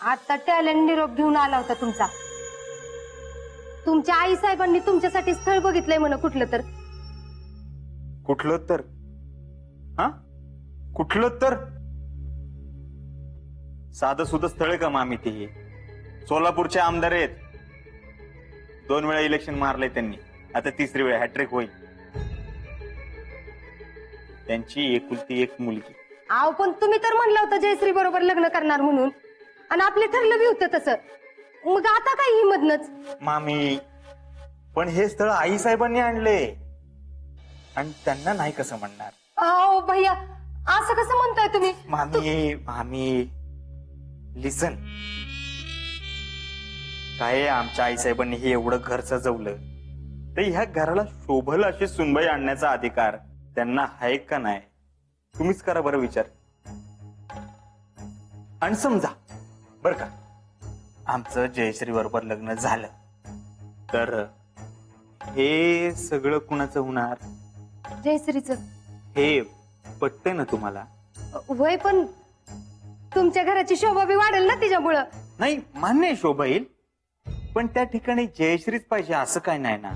आता टॅलेंट निरोप घेऊन आला होता तुमचा. तुमच्या आई साहेबांनी तुमच्यासाठी स्थळ बघितलंय म्हण कुठलं तर. कुठलं तर? हा, कुठलं तर? साधं सुद्धा स्थळ आहे का मामी ते? सोलापूरचे आमदार आहेत. 2 वेळा इलेक्शन मारलंय त्यांनी, आता 3री वेळा हॅट्रिक होईल. त्यांची एकुलती एक मुलगी. आव पण तुम्ही तर म्हणलं होतं जयश्री बरोबर लग्न करणार म्हणून, आणि आपले ठरलं बी होतं तसं. मग आता काय ही मधनच? मामी, पण हे स्थळ आई साहेबांनी आणले आणि त्यांना नाही कसं म्हणणार? अहो भैया, असं कसं म्हणताय तुम्ही? मामी मामी लिसन, काय आमच्या आई साहेबांनी हे एवढं घर सजवलं, तर ह्या घराला शोभल अशी सुनबाई आणण्याचा अधिकार त्यांना आहे का नाही? तुम्हीच करा बरं विचार. आणि समजा बर का आमचं जयश्री बरोबर लग्न झालं, तर हे सगळं कुणाचं होणार? जयश्रीच. हे पटतंय ना तुम्हाला? वय पण तुमच्या घराची शोभा बी वाढेल ना तिच्यामुळं. नाही, मान्य आहे शोभा येईल, पण त्या ठिकाणी जयश्रीच पाहिजे असं काय नाही ना.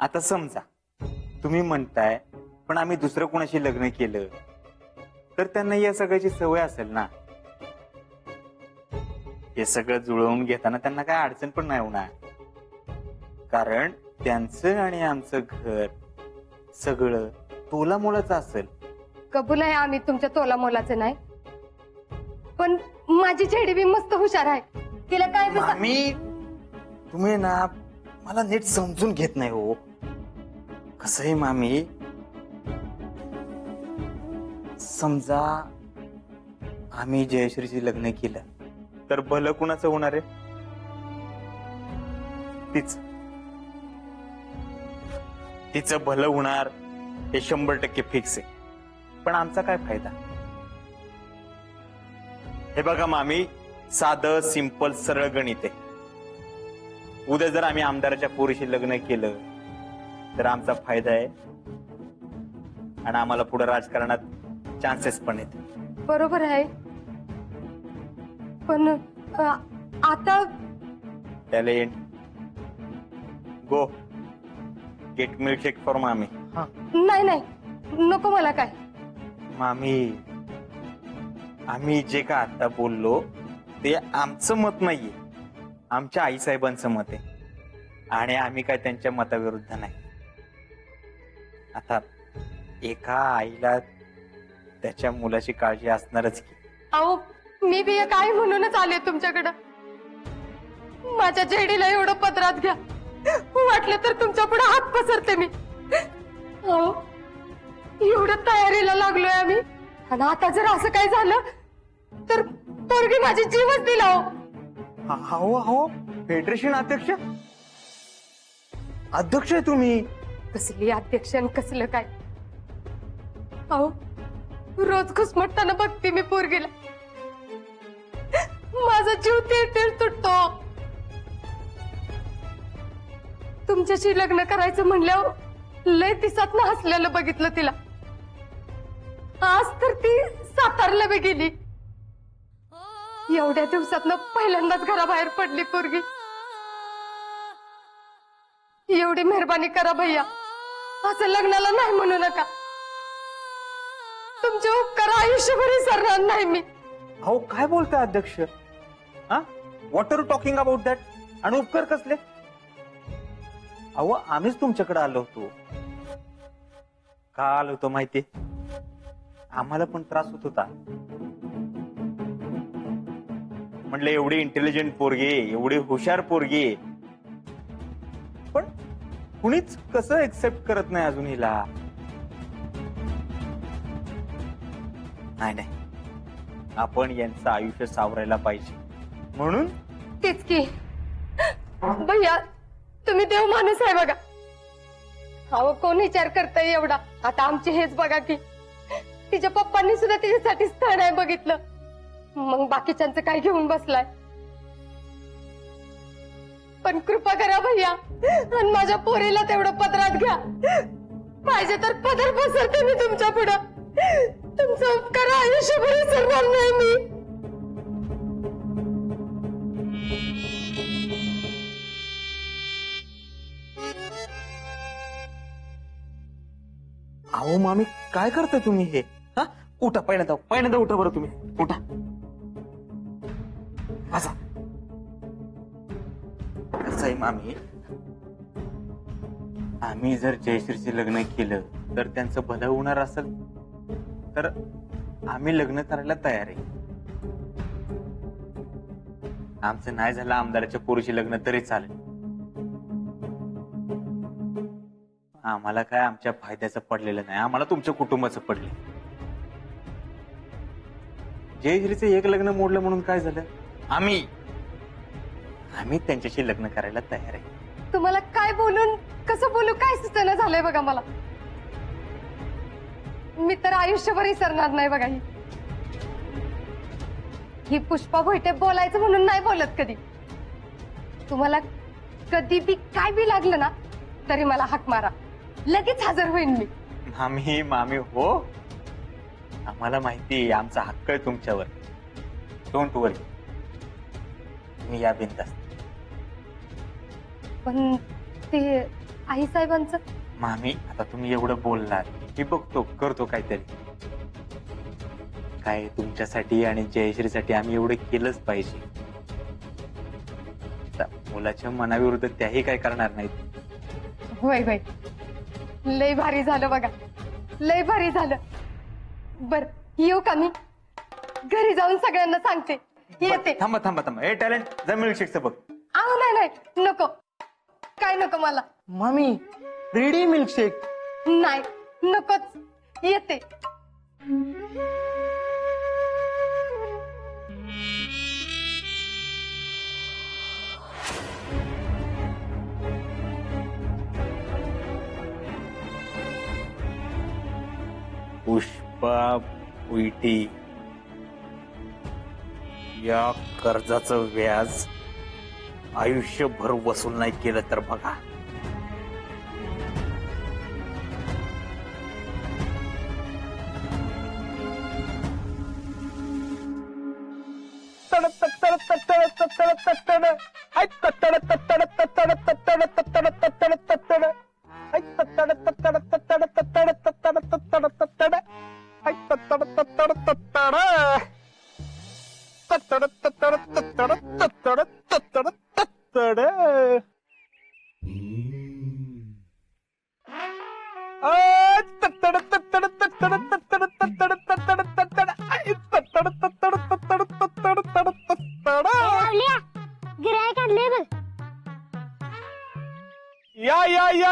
आता समजा तुम्ही म्हणताय पण आम्ही दुसरं कोणाशी लग्न केलं तर त्यांना या सगळ्याची सवय असेल ना. हे सगळं जुळवून घेताना त्यांना काय अडचण पण नाही होणार, कारण त्यांचं आणि आमचं घर सगळं तोलामोलाचं असेल. कबूल आहे, आम्ही तुमच्या तोला मोलाचं नाही, पण माझी छेडी बी मस्त हुशार आहे. तिला काय मामी, तुम्ही ना मला नीट समजून घेत नाही हो. कसं आहे मामी, समजा आम्ही जयश्रीशी लग्न केलं तर भलं कुणाचं होणार आहे? तिचं भलं होणार हे 100% फिक्स आहे. पण आमचा काय फायदा? हे बघा मामी, साधं सिंपल सरळ गणित आहे. उद्या जर आम्ही आमदाराच्या पोरीशी लग्न केलं तर आमचा फायदा आहे आणि आम्हाला पुढे राजकारणात चान्सेस पण आहेत. बरोबर आहे, पण आता talent go gate milkshake for मामी. नाही नाही, नको मला काय. मामी, आम्ही जे का आता बोललो ते आमचं मत नाहीये, आमच्या आई साहेबांचं मत आहे, आणि आम्ही काय त्यांच्या मताविरुद्ध नाही. आता एका आईला त्याच्या मुलाची काळजी असणारच की. अहो, मी बी काय म्हणूनच आले तुमच्याकडं. माझ्या जेडीला एवढं पदरात घ्या, वाटलं तर तुमच्या पुढे हात पसरते मी. अहो, एवढं तयारीला लागलोय आम्ही, आणि आता जर असं काय झालं तर पोरगी माझी जीवच दिला. हो हो, फेडरेशन अध्यक्ष आहे तुम्ही? कसली अध्यक्ष आणि कसलं काय. अहो, रोज घुसमटताना बघते मी पोरगीला, माझा जीव तेळ तुटतो. तुमच्याशी लग्न करायचं म्हणल्यावर लय दिसात ना हसलेलं बघितलं तिला. आज तर ती सातारला बी गेली. एवढ्या दिवसात पहिल्यांदाच घराबाहेर पडली पोरगी. एवढी मेहरबानी करा भैया, असं लग्नाला नाही म्हणू नका. तुमचे उपकार आयुष्यभर विसरणार नाही मी. अहो, काय बोलताय अध्यक्ष? What are you talking about that? आणि उपकार कसले? अहो, आम्हीच तुमच्याकडे आलो होतो. का आलो होतो माहिती? आम्हाला पण त्रास होत होता. म्हटलं एवढी इंटेलिजंट पोरगी, एवढी हुशार पोरगी, पण कुणीच कसं एक्सेप्ट करत नाही अजून हिला. नाही, आपण यांचं आयुष्य सावरायला पाहिजे म्हणून. तेच की भैया, तुम्ही देव माणूस आहे बघा. अहो, कोण विचार करताय एवढा? आता आमचे हेच बघा की तिच्या पप्पांनी सुद्धा तिच्यासाठी स्थळ नाही बघितलं, मग बाकीच्यांचं काय घेऊन बसलाय. पण कृपा करा भैया, आणि माझ्या पोरीला तेवढं पदरात घ्या. पाहिजे तर पदर पसरते मी तुमच्या पुढं. तुमचा उपकार आयुष्यभर विसरणार नाही मी. अहो मामी काय करताय तुम्ही हे? हा उठा, पहिल्यांदा उठा बरं तुम्ही, उठा बसा. कसं आहे मामी, आम्ही जर जयश्रीचे लग्न केलं तर त्यांचं भलं होणार असेल तर आम्ही लग्न करायला तयार आहे. आमचं नाही झालं आमदाराच्या पोरीशी लग्न तरी चालेल. आम्हाला काय आमच्या फायद्याचं पडलेलं नाही, आम्हाला तुमच्या कुटुंबाचं पडले. जयश्रीचं एक लग्न मोडलं म्हणून काय झालं? आम्ही त्यांच्याशी लग्न करायला तयार आहे. तुम्हाला काय बोलून कसं बोलू काय सुचना झालंय बघा मला. मी तर आयुष्यभर विसरणार नाही बघा. ही पुष्पा भोईटे बोलायचं म्हणून नाही बोलत कधी. तुम्हाला कधी बी काय बी लागलं ना तरी मला हाक मारा, लगेच हजर होईन मी. मामी हो, आम्हाला माहिती आमचा हक्क आहे तुमच्यावर. डोंट वरी, तुम्ही या बिनधास्त. पण ते आई साहेबांचं. मामी आता तुम्ही एवढं बोलणार, मी बघतो करतो काहीतरी. काय तुमच्यासाठी आणि जयश्रीसाठी आम्ही एवढं केलंच पाहिजे. मुलाच्या मनाविरुद्ध त्याही काय करणार नाहीत. होय होय, लय भारी झालं बघा, लय भारी झालं. बर येऊ का मी? घरी जाऊन सगळ्यांना सांगते. येते. थांबा ए टॅलेंट, जा मिल्कशेकचं बघ. आहो नाही नको, काय नको मला. मामी रेडी मिल्कशेक. नाही नकोच, येते. पुष्पा भोईटे या कर्जाचं व्याज आयुष्यभर वसूल नाही केलं तर बघा.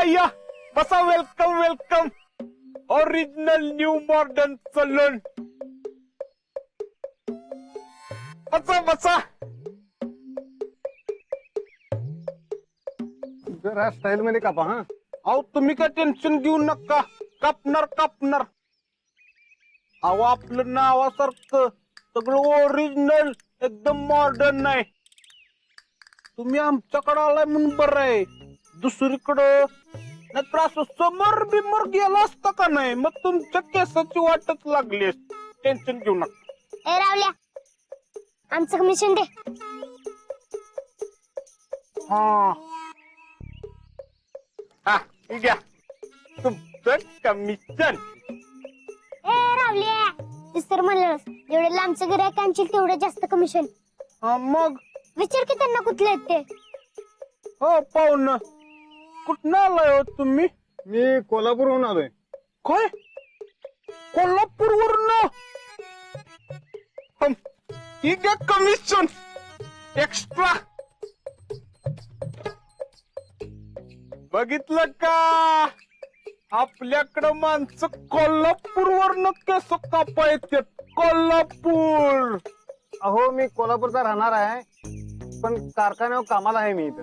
या बसा. Welcome original new modern saloon. बसा. जरा स्टाईल मध्ये कापा. हा अहो तुम्ही काय टेन्शन घेऊ नका, कापणार. अहो आपलं नावासारखं सगळं ओरिजिनल, एकदम मॉडर्न आहे. तुम्ही आमच्याकडे आलाय म्हणून बरं आहे. दुसरीकडं नाहीतर असं समोर बिमोर गेला असता का नाही, मग तुमच्या केसाची वाटच लागली असती. टेन्शन घेऊ नका. ए रावल्या, आमचं कमिशन दे. हा घ्या तुमचं कमिशन. ए रावल्या, सर म्हणलं जेवढे लांबचं गिऱ्हाईक आणशील तेवढं जास्त कमिशन. हा मग विचार की त्यांना कुठले आहेत ते. हो पाहुणं, कुठनं आलाय हो तुम्ही? मी कोल्हापूरहून आलोय. काय कोल्हापूरवरून? ठीक आहे, कमिशन एक्स्ट्रा. बघितलं का, आपल्याकडं माणसं कोल्हापूरवरून केस कापा येतात. कोल्हापूर. अहो मी कोल्हापूरचा राहणार आहे, पण कारखान्यावर कामाला आहे मी इथं.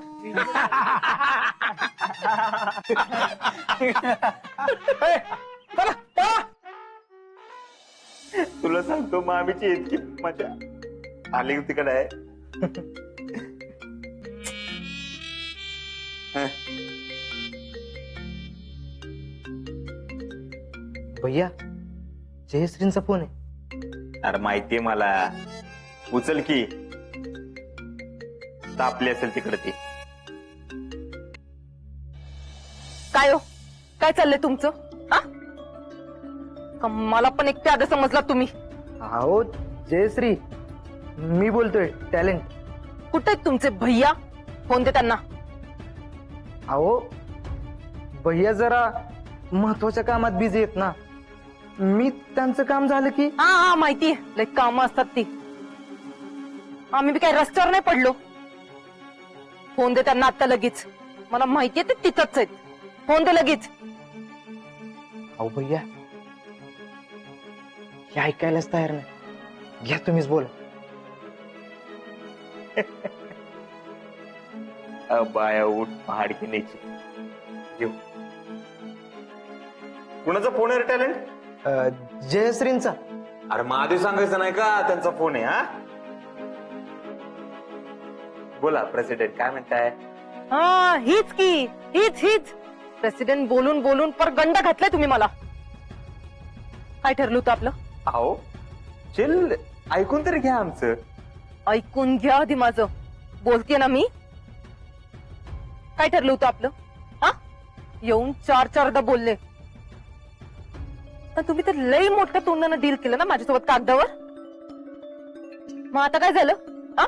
तुला सांगतो मामीची इतकी मजा आली होती का नाही. भैया जयश्रींचा फोन आहे. अरे माहितीये मला, उचल की. तापली असेल तिकडे ती. काय हो, काय चाललंय तुमचं? का मला पण एक प्यादा समजला तुम्ही? अहो जयश्री, मी बोलतोय टॅलेंट. कुठे आहेत तुमचे भैया? फोन दे त्यांना. अहो भैया जरा महत्वाच्या कामात बिझी आहेत ना. मी त्यांचं काम झालं की हा हा माहितीये, लय कामं असतात ती. आम्ही बी काही रस्त्यावर नाही पडलो. फोन दे त्यांना आता लगेच. मला माहितीये ते तिथंच आहेत. फोन दे लगेच. अहो भैया हे ऐकायलाच तयार नाही. घ्या तुम्हीच बोला. बाया उठ पहाड घेण्याची घेऊ. कुणाचा फोन आहे रे टॅलेंट? जयश्रींचा. अरे महादेव सांगायचं नाही का त्यांचा फोन आहे? हा बोला प्रेसिडेंट, काय म्हणताय? हा हीच की, हीच प्रेसिडेंट बोलून बोलून पर गंडा घातलाय तुम्ही मला. काय ठरलं होतं आपलं? अहो चिल, ऐकून तरी घ्या आमचं. ऐकून घ्या आधी माझं. बोलते ना मी. काय ठरलं होतं आपलं? हा येऊन चारदा बोलले. पण तुम्ही तर लई मोठ्या तोंडानं डील केलं ना माझ्यासोबत कागदावर. मग आता काय झालं? हा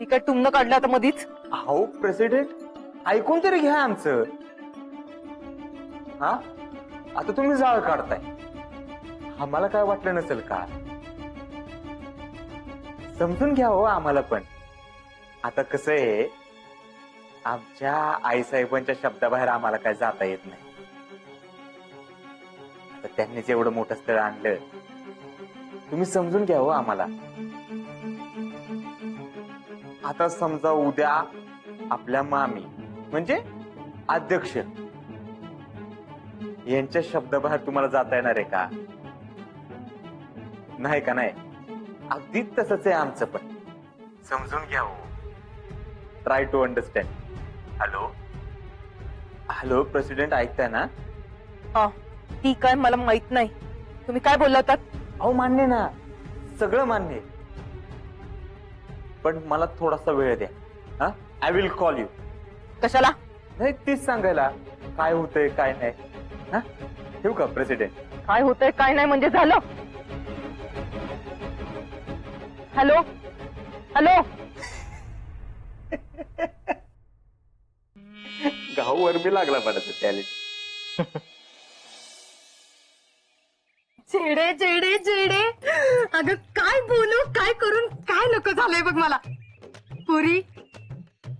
ती काय टुमणं काढलं आता मधीच? अहो प्रेसिडेंट, ऐकून तरी घ्या आमचं. हा आता तुम्ही जाळ काढताय. आम्हाला काय वाटलं नसेल का? समजून घ्या हो आम्हाला पण. आता कसं आहे, आमच्या आईसाहेबांच्या शब्दाबाहेर आम्हाला काय जाता येत नाही. आता त्यांनीच एवढं मोठं स्थळ आणलं, तुम्ही समजून घ्या हो आम्हाला. आता समजा उद्या आपल्या मामी म्हणजे अध्यक्ष यांच्या शब्दाबाहेर तुम्हाला जाता येणार आहे का? नाही का? नाही. अगदी तसंच आहे आमचं पण. समजून घ्या हो. Try to understand. Hello president, ऐकताय ना? हा ती काय मला माहित नाही. तुम्ही काय बोलला होतात? अहो मान्य ना, सगळं मान्य आहे. पण मला थोडासा वेळ द्या. हा आय विल कॉल यू. कशाला? नाही तीच सांगायला काय होतंय काय नाही. हा ठेवू का प्रेसिडेंट? काय होतंय काय नाही म्हणजे झालं? Hello hello. गावावर बी लागला पडायचं टॅलेंट. चेडे चेडे चेडे. अगं काय बोलू काय करून काय नको झालंय बघ मला. पुरी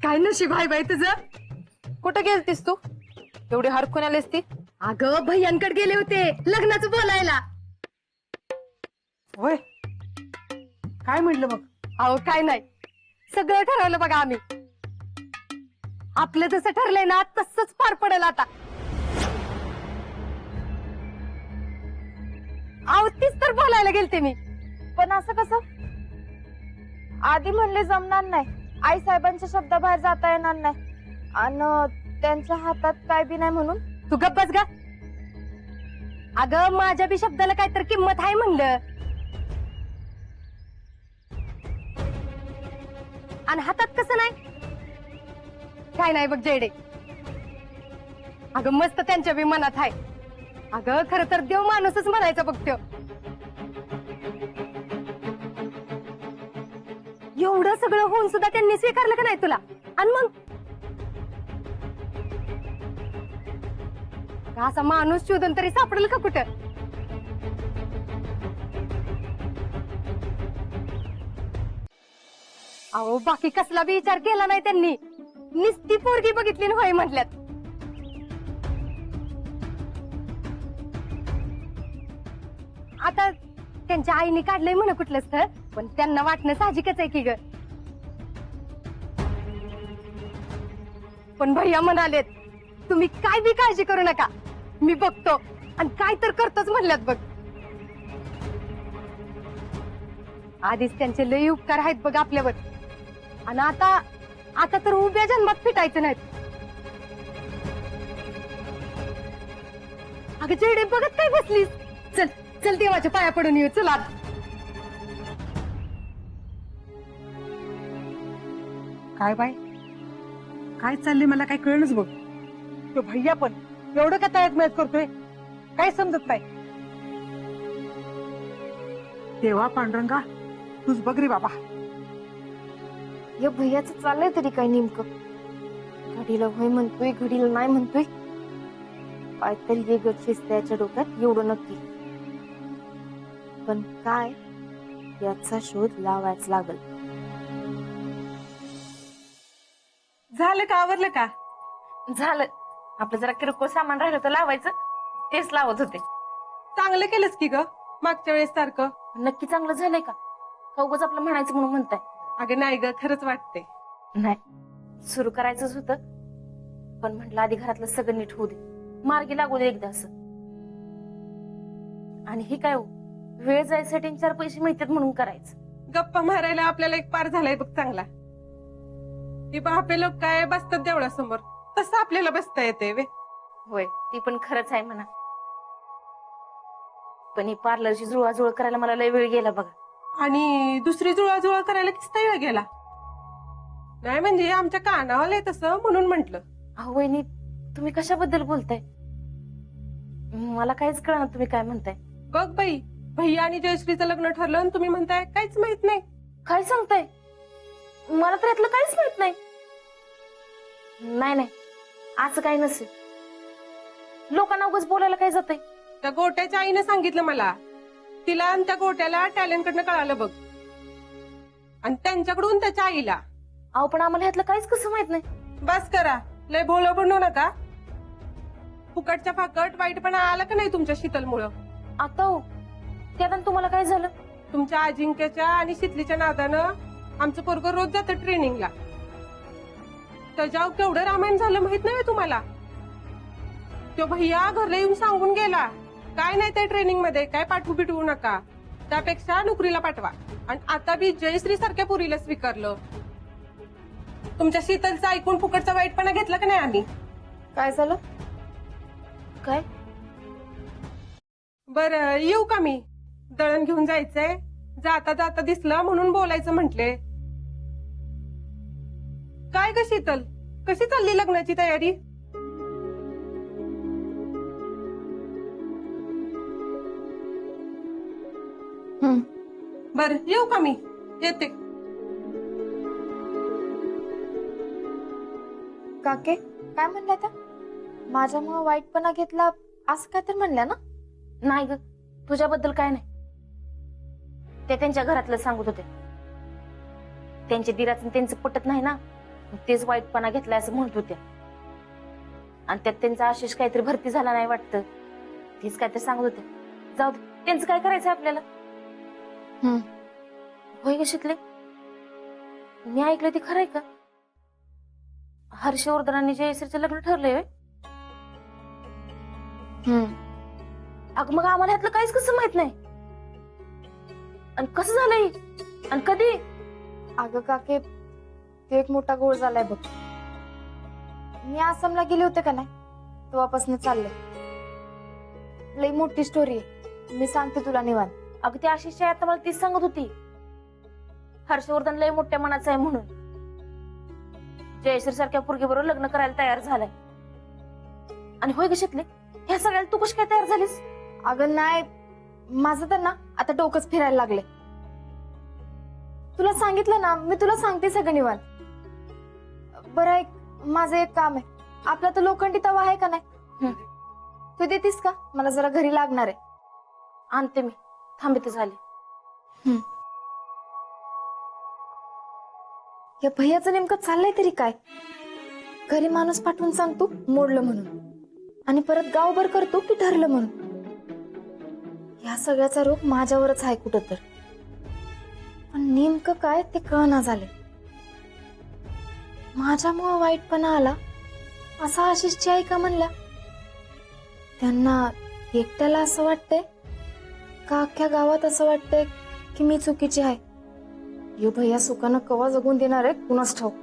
काय नशीब आहे बाई तुझं. कुठं गेलतीस तू? एवढी हरकून आलीस ती? अगं भैयांकडे गेले होते लग्नाचं बोलायला. होय, काय म्हटलं मग? अहो काय नाही, सगळं ठरवलं बघा आम्ही. आपलं जसं ठरलंय ना तसंच पार पडेल आता. अहो तीच तर बोलायला गेलते मी. पण असं कसं? आधी म्हणले जमणार नाही, आई साहेबांच्या शब्दाबाहेर जाता येणार नाही आणि त्यांच्या हातात काय बी नाही म्हणून. तू गप्प बस गा. अगं माझ्या बी शब्दाला काहीतरी किंमत आहे म्हणलं. आणि हातात कसं नाही? काय नाही बघ जेडे. अगं मस्त त्यांच्या बी मनात आहे. अगं खरं तर देव माणूसच म्हणायचं बघ त्यो. एवढं सगळं होऊन सुद्धा त्यांनी स्वीकारलं का नाही तुला? आणि मग असा माणूस शोधून तरी सापडेल का कुठं? अहो बाकी कसला बी विचार केला नाही त्यांनी. निस्ती पोरगी बघितली न होय म्हटल्यात. आता त्यांच्या आईने काढलंय म्हण कुठलं स्थळ, पण त्यांना वाटणं साहजिकच आहे की ग. पण भैया म्हणालेत तुम्ही काय बी काळजी करू नका, मी बघतो आणि काय तर करतोच म्हणल्यात बघ. आधीच त्यांचे लई उपकार आहेत बघ आपल्यावर. आणि आता तर उभ्या जन्मात फिटायचं नाहीत. अगं जेडे बघत काय बसलीस? चल चल देवाच्या पाया पडून येऊ. चल आज. काय बाय, काय चाललंय मला काय कळलंच बघ. तो भैया पण एवढं का तयात मॅच करतोय काय समजत नाही. देवा पांडुरंगा तूच बघ रे बाबा. या भैयाचं चाललंय तरी काय नेमकं? घडीला होय म्हणतोय, घडीला नाही म्हणतोय. काहीतरी वेगळं शिस्त त्याच्या डोक्यात, एवढं नक्की. पण काय, याचा शोध लावायच लागल. झालं का आवरलं का? झालं. आपलं जरा किरकोळ सामान राहिलं तर लावायचं, तेच लावत होते. चांगलं केलंस की ग मागच्या वेळेस सारखं. नक्की चांगलं झालंय का? उगाच आपलं म्हणायचं म्हणून म्हणताय? अगं नाही ग, खरंच वाटते. नाही, सुरू करायचंच होतं, पण म्हटलं आधी घरातलं सगळं नीट होऊ दे, मार्गी लागू दे एकदा असं. आणि हे काय हो, वेळ जायसाठी 4 पैसे मिळतात म्हणून करायचं. गप्पा मारायला आपल्याला एक पार झालाय बघ चांगला. ती बापे लोक काय बसतात देवळासमोर, तसं आपल्याला बसता येते वे. होय, ती पण खरंच आहे म्हणा. पण ही पार्लरची जुळवाजुळव करायला मला लय वेळ गेला बघा. आणि दुसरी जुळाजुळा करायला किती वेळ गेला. नाही म्हणजे आमच्या कानावर आलंय तसं म्हणून म्हंटल. अहो वहिनी, तुम्ही कशाबद्दल बोलताय? मला काहीच कळणार तुम्ही काय म्हणताय. बघ बाई, भैया आणि जयश्रीचं लग्न ठरलं आणि तुम्ही म्हणताय काहीच माहित नाही. काय सांगताय? मला तर यातलं काहीच माहित नाही. नाही नाही, असं काही नसेल. लोकांना उगाच बोलायला काय जातंय? त्या गोट्याच्या आईने सांगितलं मला. तिला आणि त्या गोट्याला टॅलेंट कडनं कळालं बघ, आणि त्यांच्याकडून त्याच्या आईला. अहो पण आम्हाला ह्यातलं काहीच कसं माहित नाही. बस करा, लय भोळं बनू नका. फुकटच्या फाकट वाईटपणा आला का नाही तुमच्या शीतलमुळं? आता हो, त्यात तुम्हाला काय झालं? तुमच्या अजिंक्यच्या आणि शीतलीच्या नादानं आमचं पोरगं रोज जातं ट्रेनिंगला. त्याच्यावर केवढं रामायण झालं माहित नाही तुम्हाला? तो भैया घरला येऊन सांगून गेला, काय नाही ते ट्रेनिंग मध्ये काय पाठवू बिठवू नका, त्यापेक्षा नोकरीला पाठवा. आणि आता बी जयश्री सारख्या पुरीला स्वीकारलं. तुमच्या शीतलचं ऐकून फुकटचा वाईटपणा घेतला का नाही आम्ही? काय झालं? काय? बरं येऊ का मी? दळण घेऊन जायचंय, जाता जाता दिसलं म्हणून बोलायचं म्हंटले. काय ग शीतल, कशी चालली लग्नाची तयारी? बर येऊ का मी? येते. काके काय म्हणल्या त्या? माझ्यामुळे वाईटपणा घेतला असं काय तर म्हणल्या ना? नाही ग, तुझ्याबद्दल काय नाही. ते त्यांच्या घरातलं सांगत होते. त्यांच्या दिराचं त्यांचं पटत नाही ना, तेच वाईटपणा घेतलाय असं म्हणत होत्या. आणि त्यात त्यांचा आशिष काहीतरी भरती झाला नाही वाटतं, तेच काहीतरी सांगत होते. जाऊ दे, त्यांचं काय करायचं आपल्याला. होय ग शितले, मी ऐकलं ते खरंय का? हर्षवर्धन आणि जयश्रीचं लग्न ठरलंय होय? अगं मग आम्हाला ह्यातलं काहीच कसं माहित नाही? आणि कसं झालंय आणि कधी? अगं काके, तो एक मोठा गोळ झालाय बघ. मी आसामला गेले होते का नाही, तेव्हापासून चाललंय. लई मोठी स्टोरी आहे, मी सांगते तुला निवांत. अगं ती आशिषची आता मला तीच सांगत होती, हर्षवर्धन लय मोठ्या मनाचा आहे म्हणून. जयश्री सारख्या पोरगी बरोबर लग्न करायला तयार झालाय. आणि होय ग शितले, ह्या सगळ्याला तू कशी काय तयार झालीस? अगं नाही, माझं तर ना आता डोकंच फिरायला लागले. तुला सांगितलं ना, मी तुला सांगते सगळं निवांत. बरं ऐक, माझं एक काम आहे. आपला तो लोखंडी तवा आहे का नाही, तू देतीस का? मला जरा घरी लागणार आहे. आणते मी, थांबित झाले. या भैयाचं नेमकं चाललंय तरी काय? घरी माणूस पाठवून सांगतो मोडलं म्हणून, आणि परत गावभर करतो की ठरलं म्हणून. या सगळ्याचा रोग माझ्यावरच आहे कुठं तर. पण नेमकं काय ते कळना झाले. माझ्यामुळं वाईटपणा आला असा आशिषची आई का म्हणल्या? त्यांना एकट्याला असं वाटतंय का अख्ख्या गावात असं वाटतंय की मी चुकीची आहे? यो भैया सुखानं कवा जगून देणार आहे कुणास ठाऊक.